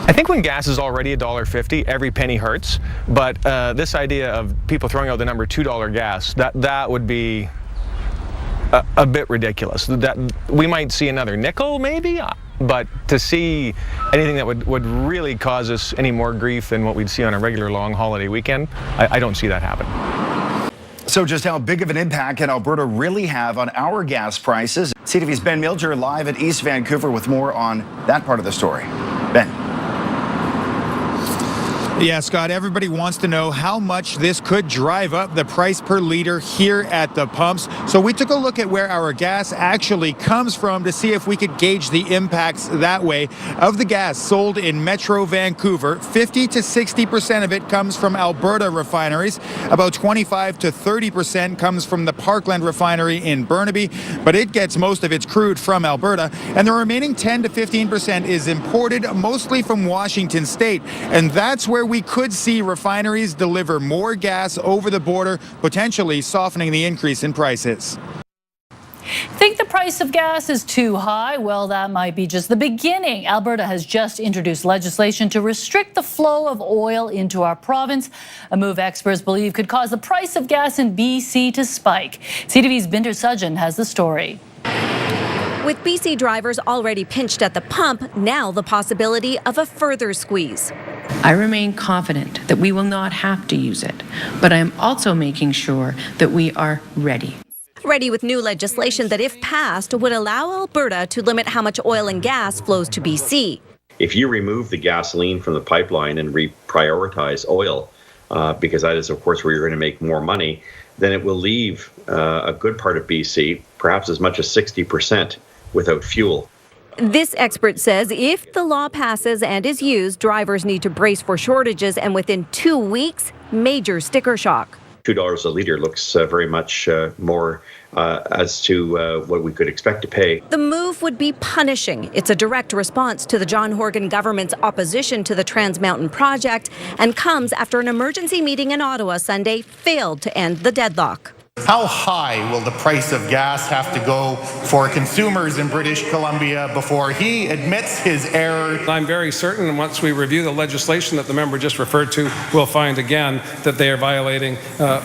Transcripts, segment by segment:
I think when gas is already $1.50, every penny hurts. But this idea of people throwing out the number $2 gas, that would be a bit ridiculous. That we might see another nickel, maybe, but to see anything that would really cause us any more grief than what we'd see on a regular long holiday weekend, I don't see that happen. So just how big of an impact can Alberta really have on our gas prices? CTV's Ben Milger live at East Vancouver with more on that part of the story. Ben. Yeah, Scott, everybody wants to know how much this could drive up the price per liter here at the pumps. So we took a look at where our gas actually comes from to see if we could gauge the impacts that way. Of the gas sold in Metro Vancouver, 50 to 60% of it comes from Alberta refineries. About 25 to 30% comes from the Parkland refinery in Burnaby, but it gets most of its crude from Alberta. And the remaining 10 to 15% is imported, mostly from Washington State. And that's where we could see refineries deliver more gas over the border, potentially softening the increase in prices. Think the price of gas is too high? Well, that might be just the beginning. Alberta has just introduced legislation to restrict the flow of oil into our province, a move experts believe could cause the price of gas in BC to spike. CTV's Binder Sudjan has the story. With BC drivers already pinched at the pump, now the possibility of a further squeeze. I remain confident that we will not have to use it, but I am also making sure that we are ready. Ready with new legislation that, if passed, would allow Alberta to limit how much oil and gas flows to BC. If you remove the gasoline from the pipeline and reprioritize oil, because that is, of course, where you're going to make more money, then it will leave a good part of BC, perhaps as much as 60%, without fuel. This expert says if the law passes and is used, drivers need to brace for shortages, and within 2 weeks, major sticker shock. $2 a litre looks very much more as to what we could expect to pay. The move would be punishing. It's a direct response to the John Horgan government's opposition to the Trans Mountain project and comes after an emergency meeting in Ottawa Sunday failed to end the deadlock. How high will the price of gas have to go for consumers in British Columbia before he admits his error? I'm very certain once we review the legislation that the member just referred to, we'll find again that they are violating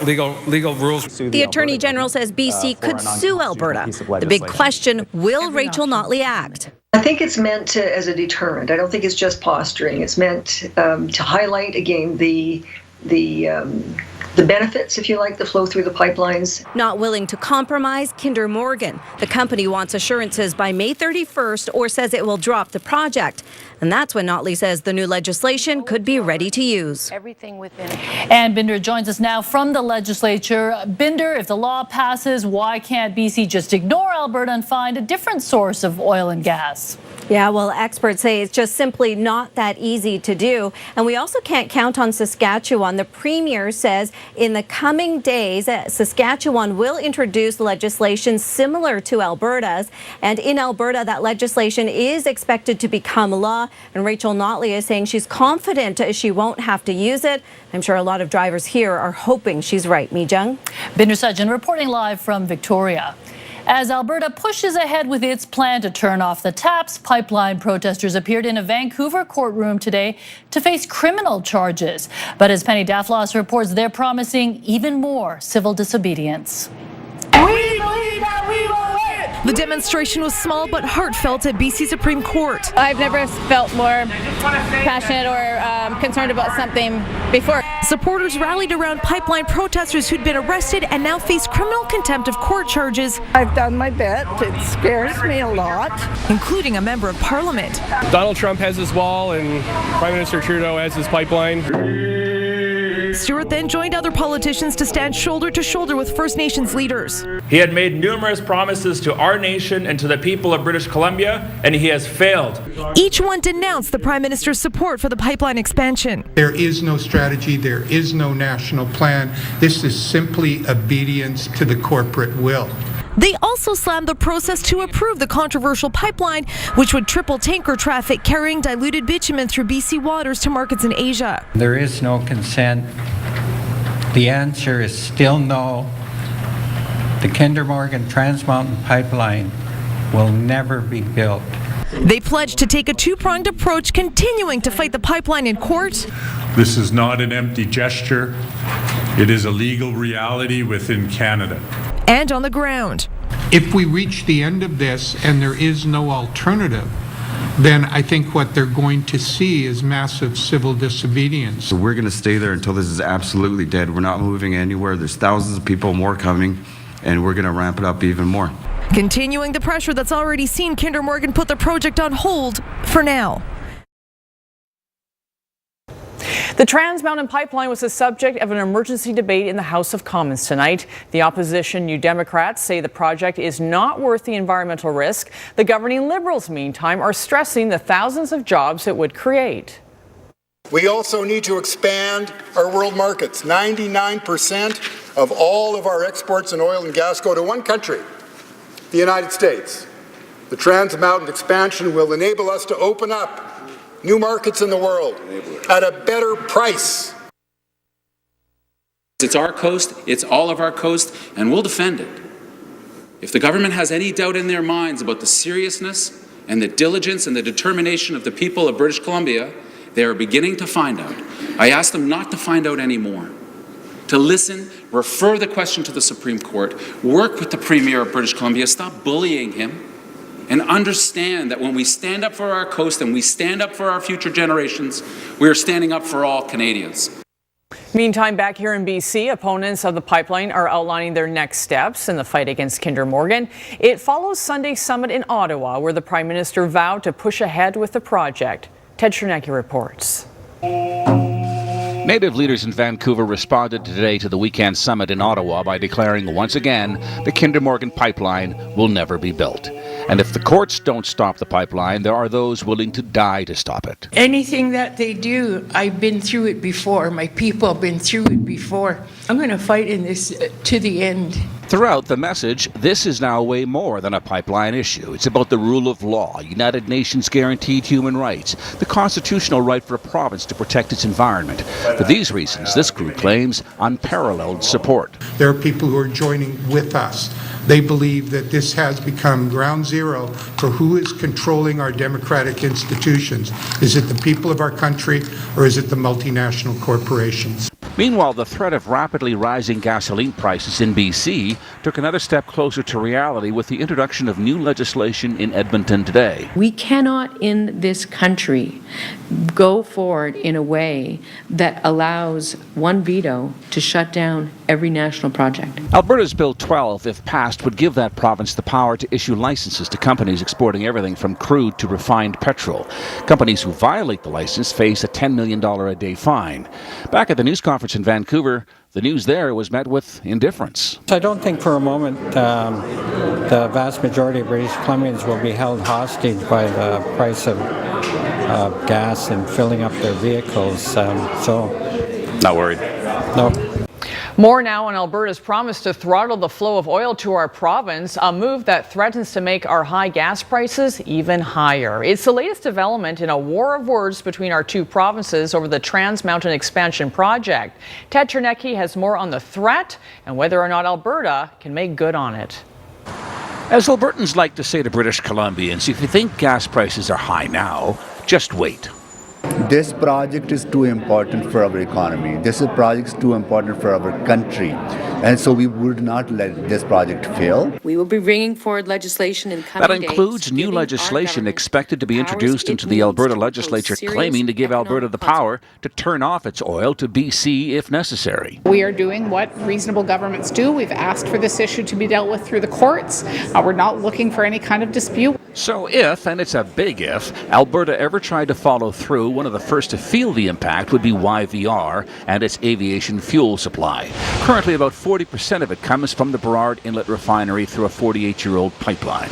legal rules. The Attorney General says BC could sue Alberta. The big question, will Rachel Notley act? I think it's meant as a deterrent. I don't think it's just posturing. It's meant to highlight again the benefits, if you like, that flow through the pipelines. Not willing to compromise, Kinder Morgan. The company wants assurances by May 31st or says it will drop the project. And that's when Notley says the new legislation could be ready to use. Everything within. And Binder joins us now from the legislature. Binder, if the law passes, why can't BC just ignore Alberta and find a different source of oil and gas? Yeah, well, experts say it's just simply not that easy to do. And we also can't count on Saskatchewan. The Premier says in the coming days, Saskatchewan will introduce legislation similar to Alberta's. And in Alberta, that legislation is expected to become law. And Rachel Notley is saying she's confident she won't have to use it. I'm sure a lot of drivers here are hoping she's right. Mi Jung? Binder Sudjan reporting live from Victoria. As Alberta pushes ahead with its plan to turn off the taps, pipeline protesters appeared in a Vancouver courtroom today to face criminal charges. But as Penny Daflos reports, they're promising even more civil disobedience. We believe that we will win. The demonstration was small but heartfelt at BC Supreme Court. I've never felt more passionate or concerned about something before. Supporters rallied around pipeline protesters who'd been arrested and now face criminal contempt of court charges. I've done my bit. It scares me a lot. Including a member of parliament. Donald Trump has his wall and Prime Minister Trudeau has his pipeline. Stewart then joined other politicians to stand shoulder to shoulder with First Nations leaders. He had made numerous promises to our nation and to the people of British Columbia, and he has failed. Each one denounced the Prime Minister's support for the pipeline expansion. There is no strategy, there is no national plan. This is simply obedience to the corporate will. They also slammed the process to approve the controversial pipeline, which would triple tanker traffic carrying diluted bitumen through BC waters to markets in Asia. There is no consent. The answer is still no. The Kinder Morgan Trans Mountain Pipeline will never be built. They pledged to take a two-pronged approach, continuing to fight the pipeline in court. This is not an empty gesture. It is a legal reality within Canada. And on the ground. If we reach the end of this and there is no alternative, then I think what they're going to see is massive civil disobedience. So we're going to stay there until this is absolutely dead. We're not moving anywhere. There's thousands of people more coming, and we're going to ramp it up even more. Continuing the pressure that's already seen Kinder Morgan put the project on hold for now. The Trans Mountain Pipeline was the subject of an emergency debate in the House of Commons tonight. The opposition New Democrats say the project is not worth the environmental risk. The governing Liberals, meantime, are stressing the thousands of jobs it would create. We also need to expand our world markets. 99% of all of our exports in oil and gas go to one country, the United States. The Trans Mountain expansion will enable us to open up new markets in the world at a better price. It's our coast, it's all of our coast, and we'll defend it. If the government has any doubt in their minds about the seriousness and the diligence and the determination of the people of British Columbia, they are beginning to find out. I ask them not to find out anymore. To listen, refer the question to the Supreme Court, work with the Premier of British Columbia, stop bullying him, and understand that when we stand up for our coast and we stand up for our future generations, we are standing up for all Canadians. Meantime, back here in BC, opponents of the pipeline are outlining their next steps in the fight against Kinder Morgan. It follows Sunday's summit in Ottawa, where the Prime Minister vowed to push ahead with the project. Ted Chernecki reports. Native leaders in Vancouver responded today to the weekend summit in Ottawa by declaring once again the Kinder Morgan pipeline will never be built. And if the courts don't stop the pipeline, there are those willing to die to stop it. Anything that they do, I've been through it before. My people have been through it before. I'm going to fight in this to the end. Throughout the message, this is now way more than a pipeline issue. It's about the rule of law, United Nations guaranteed human rights, the constitutional right for a province to protect its environment. For these reasons, this group claims unparalleled support. There are people who are joining with us. They believe that this has become ground zero for who is controlling our democratic institutions. Is it the people of our country, or is it the multinational corporations? Meanwhile, the threat of rapidly rising gasoline prices in BC took another step closer to reality with the introduction of new legislation in Edmonton today. We cannot in this country go forward in a way that allows one veto to shut down every national project. Alberta's Bill 12, if passed, would give that province the power to issue licenses to companies exporting everything from crude to refined petrol. Companies who violate the license face a $10 million a day fine. Back at the news conference in Vancouver, the news there was met with indifference. I don't think for a moment the vast majority of British Columbians will be held hostage by the price of gas and filling up their vehicles. Not worried? No. More now on Alberta's promise to throttle the flow of oil to our province, a move that threatens to make our high gas prices even higher. It's the latest development in a war of words between our two provinces over the Trans Mountain Expansion project. Ted Chernecki has more on the threat and whether or not Alberta can make good on it. As Albertans like to say to British Columbians, if you think gas prices are high now, just wait. This project is too important for our economy. This project is too important for our country. And so we would not let this project fail. We will be bringing forward legislation in coming days. That includes new legislation expected to be introduced into the Alberta legislature claiming to give Alberta the power to turn off its oil to BC if necessary. We are doing what reasonable governments do. We've asked for this issue to be dealt with through the courts. We're not looking for any kind of dispute. So if, and it's a big if, Alberta ever tried to follow through, one of the first to feel the impact would be YVR and its aviation fuel supply. Currently, about 40% of it comes from the Burrard Inlet Refinery through a 48-year-old pipeline.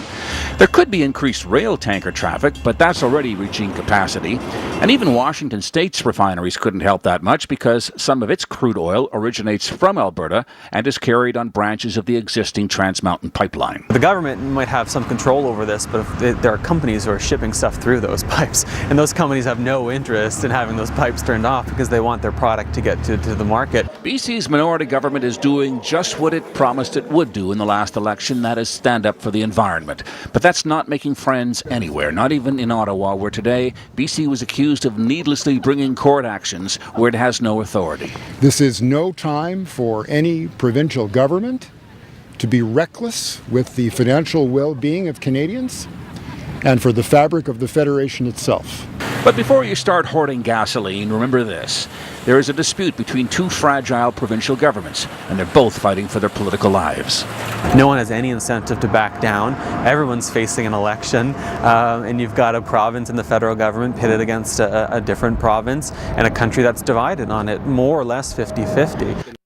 There could be increased rail tanker traffic, but that's already reaching capacity. And even Washington State's refineries couldn't help that much because some of its crude oil originates from Alberta and is carried on branches of the existing Trans Mountain pipeline. The government might have some control over this, but if there are companies who are shipping stuff through those pipes, and those companies have no interest in having those pipes turned off because they want their product to get to the market. BC's minority government is doing just what it promised it would do in the last election, that is stand up for the environment. But that's not making friends anywhere, not even in Ottawa, where today BC was accused of needlessly bringing court actions where it has no authority. This is no time for any provincial government to be reckless with the financial well-being of Canadians and for the fabric of the Federation itself. But before you start hoarding gasoline, remember this. There is a dispute between two fragile provincial governments, and they're both fighting for their political lives. No one has any incentive to back down. Everyone's facing an election, and you've got a province and the federal government pitted against a different province and a country that's divided on it, more or less 50-50.